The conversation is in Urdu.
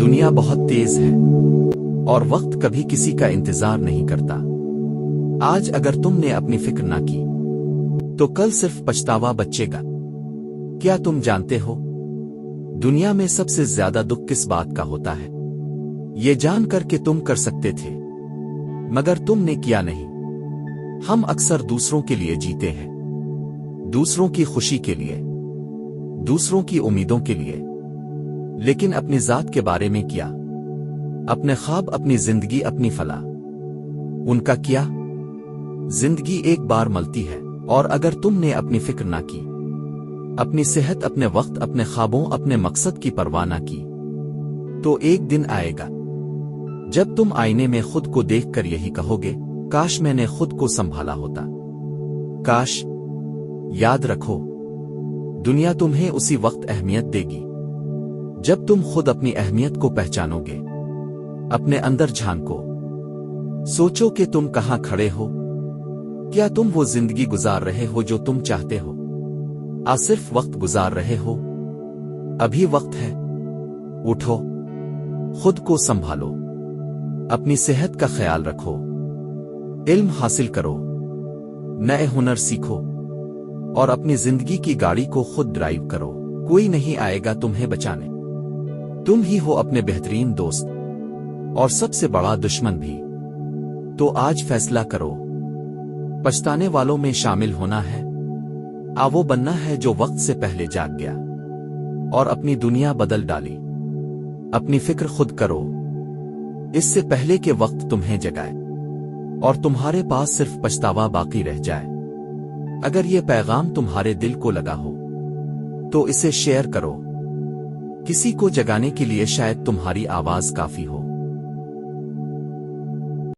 دنیا بہت تیز ہے اور وقت کبھی کسی کا انتظار نہیں کرتا۔ آج اگر تم نے اپنی فکر نہ کی تو کل صرف پچھتاوا بچے گا۔ کیا تم جانتے ہو دنیا میں سب سے زیادہ دکھ کس بات کا ہوتا ہے؟ یہ جان کر کہ تم کر سکتے تھے مگر تم نے کیا نہیں۔ ہم اکثر دوسروں کے لیے جیتے ہیں، دوسروں کی خوشی کے لیے، دوسروں کی امیدوں کے لیے، لیکن اپنی ذات کے بارے میں کیا؟ اپنے خواب، اپنی زندگی، اپنی فلاح، ان کا کیا؟ زندگی ایک بار ملتی ہے اور اگر تم نے اپنی فکر نہ کی، اپنی صحت، اپنے وقت، اپنے خوابوں، اپنے مقصد کی پرواہ نہ کی، تو ایک دن آئے گا جب تم آئینے میں خود کو دیکھ کر یہی کہو گے، کاش میں نے خود کو سنبھالا ہوتا، کاش۔ یاد رکھو، دنیا تمہیں اسی وقت اہمیت دے گی جب تم خود اپنی اہمیت کو پہچانو گے۔ اپنے اندر جھانکو، سوچو کہ تم کہاں کھڑے ہو۔ کیا تم وہ زندگی گزار رہے ہو جو تم چاہتے ہو؟ صرف وقت گزار رہے ہو؟ ابھی وقت ہے، اٹھو، خود کو سنبھالو، اپنی صحت کا خیال رکھو، علم حاصل کرو، نئے ہنر سیکھو اور اپنی زندگی کی گاڑی کو خود ڈرائیو کرو۔ کوئی نہیں آئے گا تمہیں بچانے، تم ہی ہو اپنے بہترین دوست اور سب سے بڑا دشمن بھی۔ تو آج فیصلہ کرو، پچھتانے والوں میں شامل ہونا ہے، وہ بننا ہے جو وقت سے پہلے جاگ گیا اور اپنی دنیا بدل ڈالی۔ اپنی فکر خود کرو اس سے پہلے کہ وقت تمہیں جگائے اور تمہارے پاس صرف پچھتاوا باقی رہ جائے۔ اگر یہ پیغام تمہارے دل کو لگا ہو تو اسے شیئر کرو، کسی کو جگانے کے لیے شاید تمہاری آواز کافی ہو۔